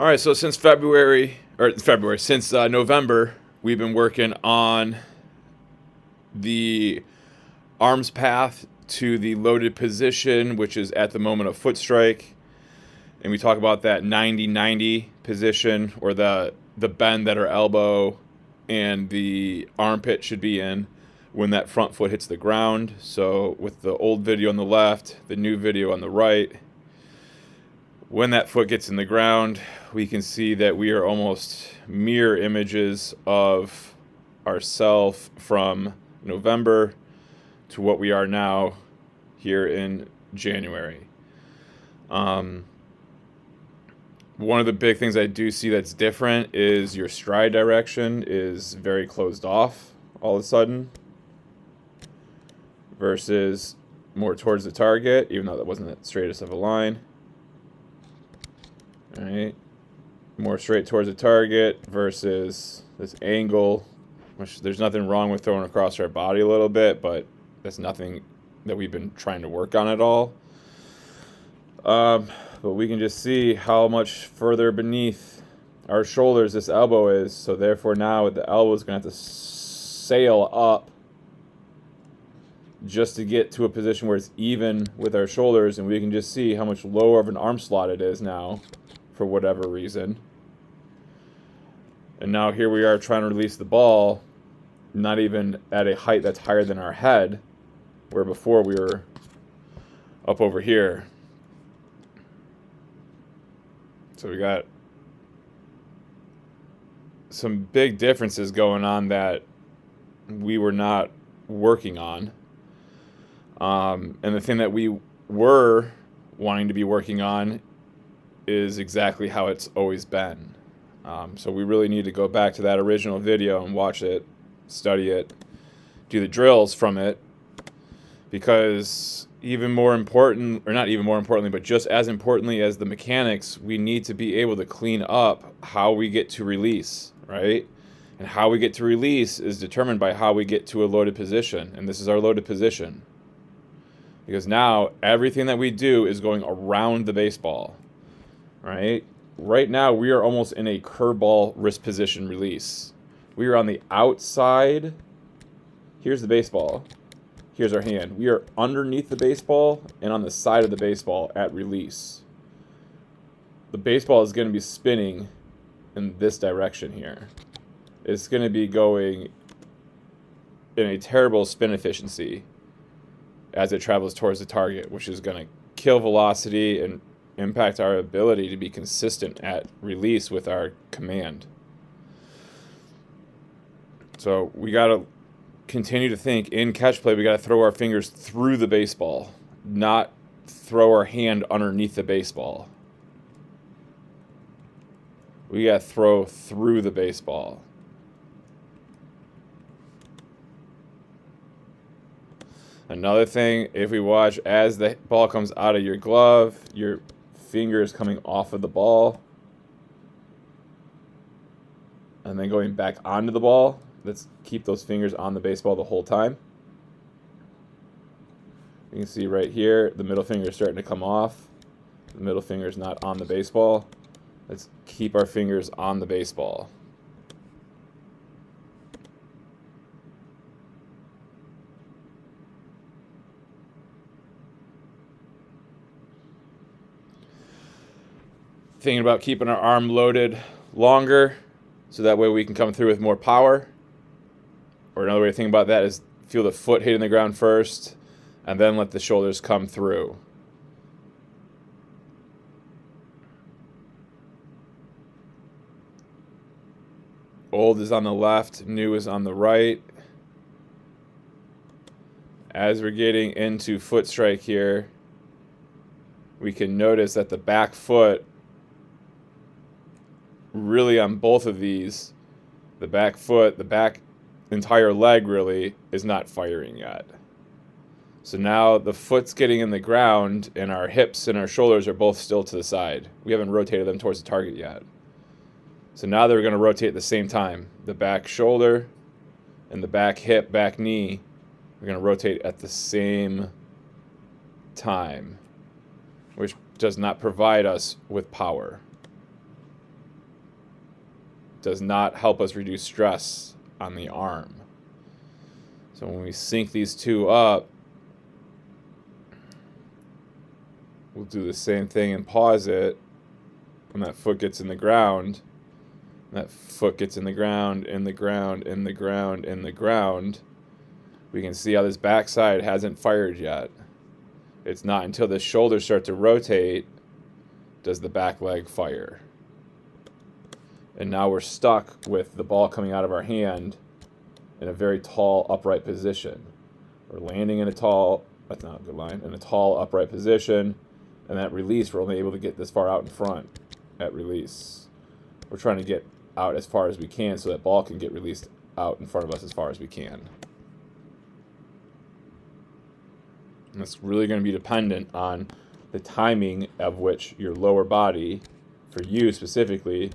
All right, so since since November, we've been working on the arms path to the loaded position, which is at the moment of foot strike. And we talk about that 90-90 position, or the bend that our elbow and the armpit should be in when that front foot hits the ground. So with the old video on the left, the new video on the right, when that foot gets in the ground, we can see that we are almost mirror images of ourselves from November to what we are now here in January. One of the big things I do see that's different is your stride direction is very closed off all of a sudden versus more towards the target, even though that wasn't the straightest of a line. All right, more straight towards the target versus this angle, which there's nothing wrong with throwing across our body a little bit, but that's nothing that we've been trying to work on at all. But we can just see how much further beneath our shoulders this elbow is. So therefore now the elbow is going to have to sail up just to get to a position where it's even with our shoulders. And we can just see how much lower of an arm slot it is now for whatever reason. And now here we are trying to release the ball, not even at a height that's higher than our head, where before we were up over here. So we got some big differences going on that we were not working on. And the thing that we were wanting to be working on is exactly how it's always been. So we really need to go back to that original video and watch it, study it, do the drills from it, because even more important, or not even more importantly, but just as importantly as the mechanics, we need to be able to clean up how we get to release, right? And how we get to release is determined by how we get to a loaded position. And this is our loaded position. Because now everything that we do is going around the baseball, right? Right now we are almost in a curveball wrist position release. We are on the outside. Here's the baseball. Here's our hand. We are underneath the baseball and on the side of the baseball at release. The baseball is going to be spinning in this direction here. It's going to be going in a terrible spin efficiency as it travels towards the target, which is going to kill velocity and impact our ability to be consistent at release with our command. So we got to continue to think in catch play, we got to throw our fingers through the baseball, not throw our hand underneath the baseball. We got to throw through the baseball. Another thing, if we watch as the ball comes out of your glove, your finger is coming off of the ball and then going back onto the ball. Let's keep those fingers on the baseball the whole time. You can see right here, the middle finger is starting to come off. The middle finger is not on the baseball. Let's keep our fingers on the baseball. Thinking about keeping our arm loaded longer so that way we can come through with more power. Or another way to think about that is feel the foot hitting the ground first and then let the shoulders come through. Old is on the left, new is on the right. As we're getting into foot strike here, we can notice that the back foot, really on both of these, the back foot, the back entire leg really is not firing yet. So now the foot's getting in the ground and our hips and our shoulders are both still to the side. We haven't rotated them towards the target yet. So now they're going to rotate at the same time. The back shoulder and the back hip, back knee are going to rotate at the same time, which does not provide us with power. does not help us reduce stress on the arm. So when we sync these two up, we'll do the same thing and pause it when that foot gets in the ground. That foot gets in the ground, in the ground, in the ground, in the ground. We can see how this backside hasn't fired yet. It's not until the shoulders start to rotate does the back leg fire. And now we're stuck with the ball coming out of our hand in a very tall, upright position. We're landing in a tall, that's not a good line, in a tall, upright position. And at release, we're only able to get this far out in front at release. We're trying to get out as far as we can so that ball can get released out in front of us as far as we can. And it's really going to be dependent on the timing of which your lower body, for you specifically,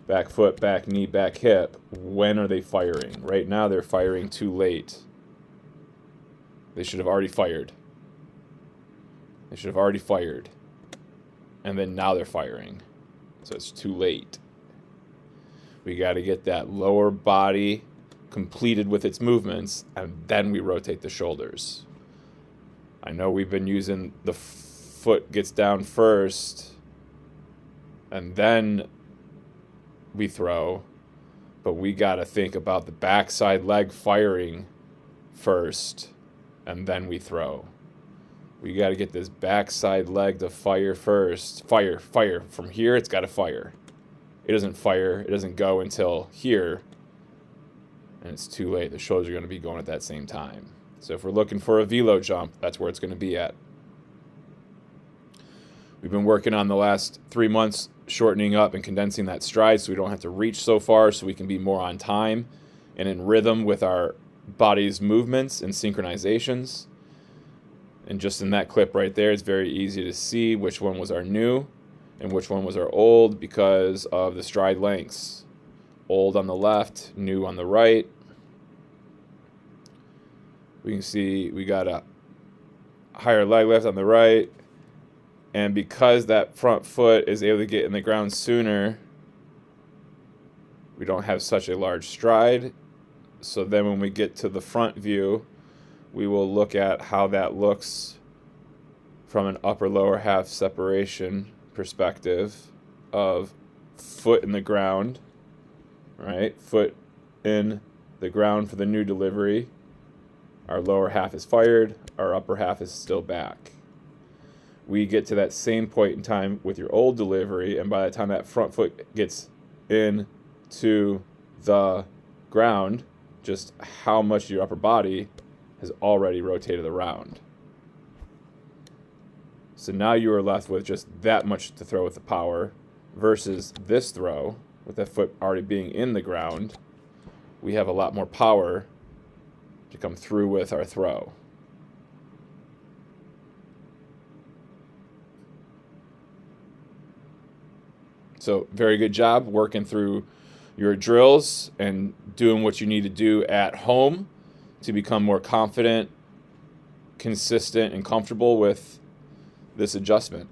back foot, back knee, back hip, when are they firing? Right now they're firing too late. They should have already fired. They should have already fired. And then now they're firing. So it's too late. We got to get that lower body completed with its movements, and then we rotate the shoulders. I know we've been using the foot gets down first, and then we throw, but we got to think about the backside leg firing first, and then we throw. We got to get this backside leg to fire first. Fire, fire. From here, it's got to fire. It doesn't fire. It doesn't go until here, and it's too late. The shoulders are going to be going at that same time. So if we're looking for a velo jump, that's where it's going to be at. We've been working on the last 3 months shortening up and condensing that stride so we don't have to reach so far, so we can be more on time and in rhythm with our body's movements and synchronizations. And just in that clip right there, it's very easy to see which one was our new and which one was our old because of the stride lengths. Old on the left, new on the right. We can see we got a higher leg lift on the right. And because that front foot is able to get in the ground sooner, we don't have such a large stride. So then when we get to the front view, we will look at how that looks from an upper-lower half separation perspective of foot in the ground, right? Foot in the ground for the new delivery. Our lower half is fired, our upper half is still back. We get to that same point in time with your old delivery, and by the time that front foot gets into the ground, just how much your upper body has already rotated around. So now you are left with just that much to throw with the power versus this throw with that foot already being in the ground. We have a lot more power to come through with our throw. So very good job working through your drills and doing what you need to do at home to become more confident, consistent, and comfortable with this adjustment.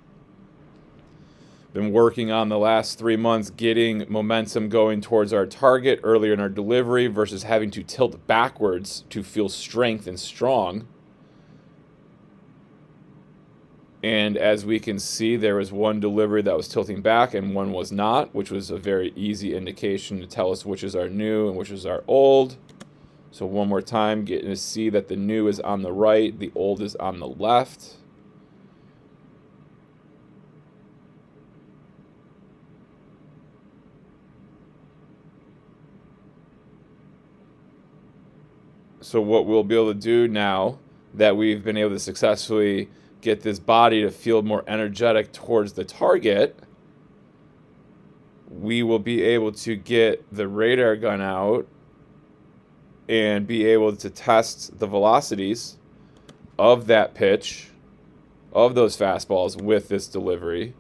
Been working on the last 3 months getting momentum going towards our target earlier in our delivery versus having to tilt backwards to feel strength and strong. And as we can see, there was one delivery that was tilting back and one was not, which was a very easy indication to tell us which is our new and which is our old. So one more time, getting to see that the new is on the right, the old is on the left. So what we'll be able to do now that we've been able to successfully get this body to feel more energetic towards the target, we will be able to get the radar gun out and be able to test the velocities of that pitch, of those fastballs with this delivery.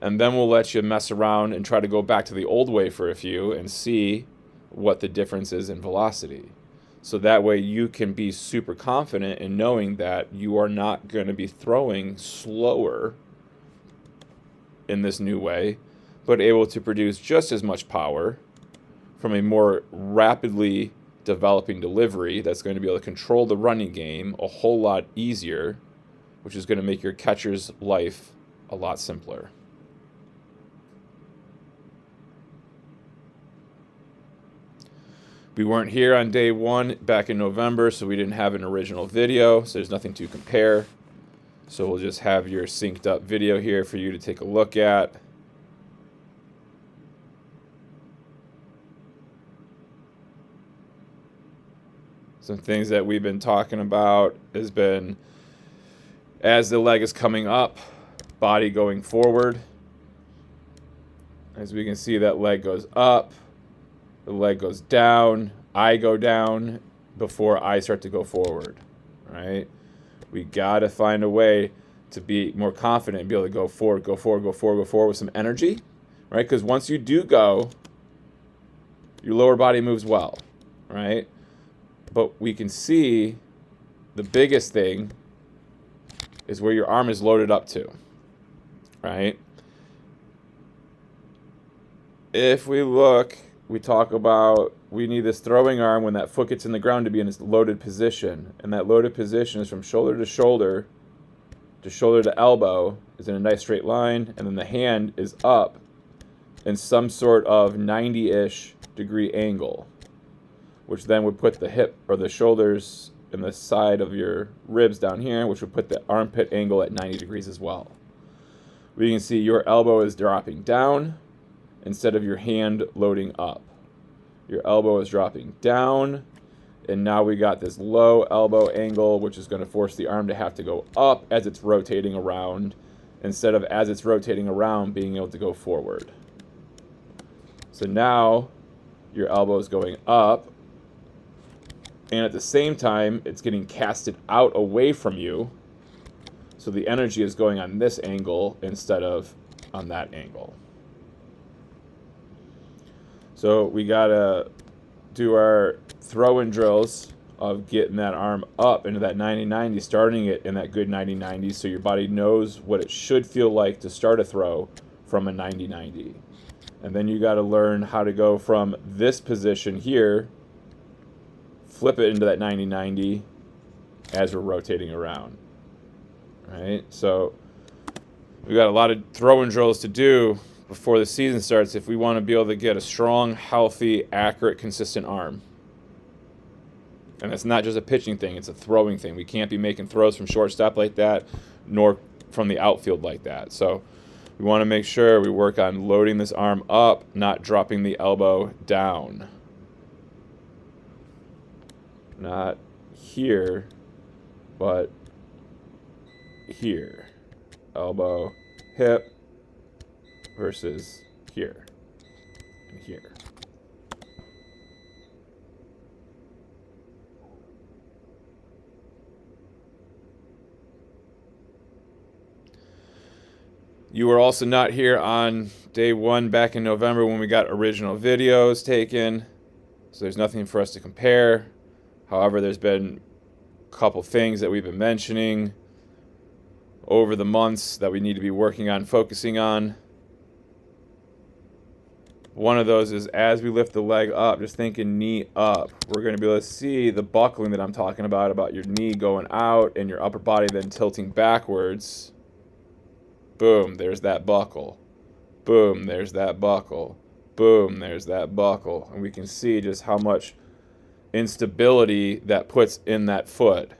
And then we'll let you mess around and try to go back to the old way for a few and see what the difference is in velocity. So that way you can be super confident in knowing that you are not going to be throwing slower in this new way, but able to produce just as much power from a more rapidly developing delivery that's going to be able to control the running game a whole lot easier, which is going to make your catcher's life a lot simpler. We weren't here on day one back in November, so we didn't have an original video, so there's nothing to compare. So we'll just have your synced up video here for you to take a look at. Some things that we've been talking about has been, as the leg is coming up, body going forward. As we can see, that leg goes up, the leg goes down, I go down before I start to go forward, right? We got to find a way to be more confident and be able to go forward, go forward, go forward, go forward with some energy, right? Because once you do go, your lower body moves well, right? But we can see the biggest thing is where your arm is loaded up to, right? If we look, we talk about we need this throwing arm when that foot gets in the ground to be in its loaded position. And that loaded position is from shoulder to elbow is in a nice straight line. And then the hand is up in some sort of 90-ish degree angle, which then would put the hip or the shoulders in the side of your ribs down here, which would put the armpit angle at 90 degrees as well. We can see your elbow is dropping down instead of your hand loading up. Your elbow is dropping down, and now we got this low elbow angle, which is going to force the arm to have to go up as it's rotating around, instead of as it's rotating around being able to go forward. So now your elbow is going up, and at the same time, it's getting casted out away from you, so the energy is going on this angle instead of on that angle. So we gotta do our throw-in drills of getting that arm up into that 90-90, starting it in that good 90-90, so your body knows what it should feel like to start a throw from a 90-90. And then you gotta learn how to go from this position here, flip it into that 90-90 as we're rotating around, right? So we got a lot of throw-in drills to do before the season starts if we want to be able to get a strong, healthy, accurate, consistent arm. And it's not just a pitching thing, it's a throwing thing. We can't be making throws from shortstop like that, nor from the outfield like that. So we want to make sure we work on loading this arm up, not dropping the elbow down. Not here, but here. Elbow, hip, versus here and here. You were also not here on day one back in November when we got original videos taken, so there's nothing for us to compare. However, there's been a couple things that we've been mentioning over the months that we need to be working on, focusing on. One of those is as we lift the leg up, just thinking knee up, we're going to be able to see the buckling that I'm talking about your knee going out and your upper body then tilting backwards. Boom, there's that buckle. Boom, there's that buckle. Boom, there's that buckle. And we can see just how much instability that puts in that foot.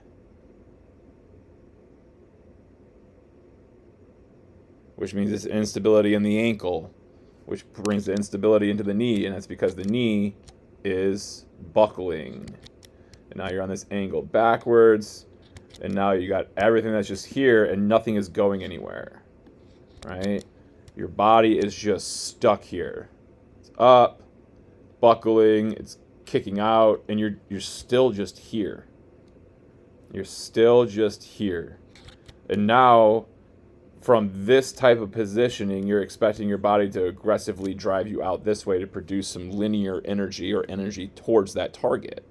Which means it's instability in the ankle, which brings the instability into the knee, and that's because the knee is buckling. And now you're on this angle backwards, and now you got everything that's just here, and nothing is going anywhere, right? Your body is just stuck here. It's up, buckling, it's kicking out, and you're still just here. You're still just here. And now, from this type of positioning, you're expecting your body to aggressively drive you out this way to produce some linear energy or energy towards that target.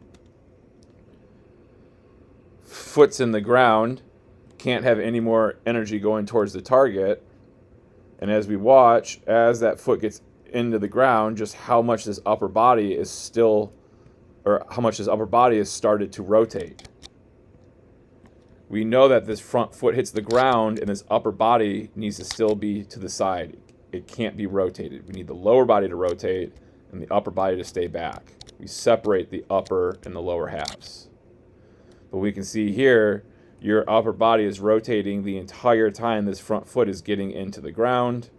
Foot's in the ground, can't have any more energy going towards the target. And as we watch, as that foot gets into the ground, just how much this upper body is still, or how much this upper body has started to rotate. We know that this front foot hits the ground and this upper body needs to still be to the side. It can't be rotated. We need the lower body to rotate and the upper body to stay back. We separate the upper and the lower halves. But we can see here, your upper body is rotating the entire time this front foot is getting into the ground.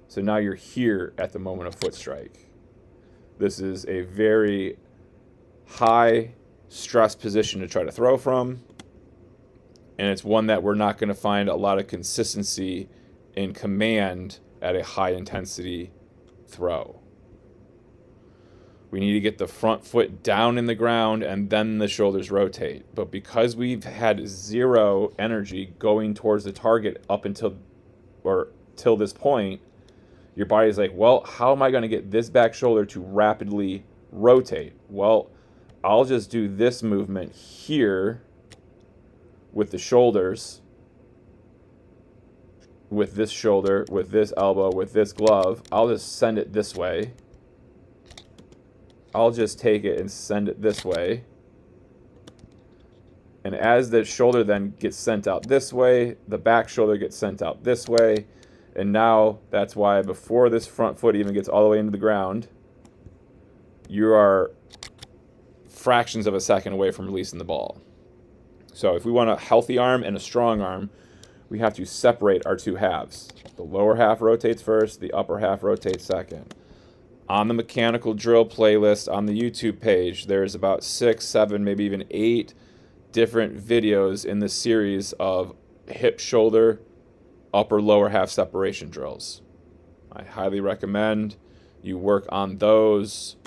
So now you're here at the moment of foot strike. This is a very high stress position to try to throw from. And it's one that we're not going to find a lot of consistency in command at a high intensity throw. We need to get the front foot down in the ground and then the shoulders rotate. But because we've had zero energy going towards the target up until till this point, your body's like, well, how am I going to get this back shoulder to rapidly rotate? Well, I'll just do this movement here with the shoulders, with this shoulder, with this elbow, with this glove. I'll just send it this way. I'll just take it and send it this way. And as the shoulder then gets sent out this way, the back shoulder gets sent out this way. And now that's why before this front foot even gets all the way into the ground, you are fractions of a second away from releasing the ball. So if we want a healthy arm and a strong arm, we have to separate our two halves. The lower half rotates first, the upper half rotates second. On the mechanical drill playlist on the YouTube page, there's about 6, 7, maybe even 8 different videos in the series of hip, shoulder, upper, lower half separation drills. I highly recommend you work on those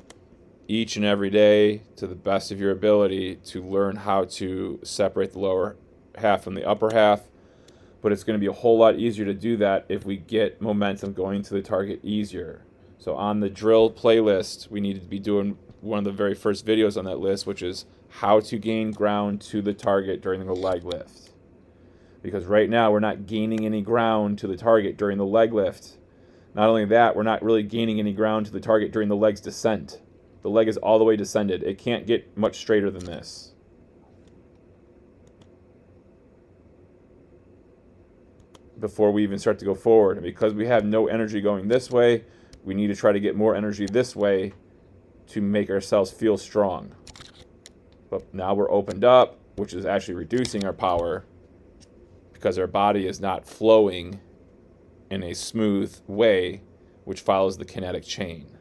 each and every day to the best of your ability to learn how to separate the lower half from the upper half. But it's going to be a whole lot easier to do that if we get momentum going to the target easier. So on the drill playlist, we need to be doing one of the very first videos on that list, which is how to gain ground to the target during the leg lift. Because right now we're not gaining any ground to the target during the leg lift. Not only that, we're not really gaining any ground to the target during the leg's descent. The leg is all the way descended. It can't get much straighter than this. Before we even start to go forward. And because we have no energy going this way, we need to try to get more energy this way to make ourselves feel strong. But now we're opened up, which is actually reducing our power because our body is not flowing in a smooth way, which follows the kinetic chain.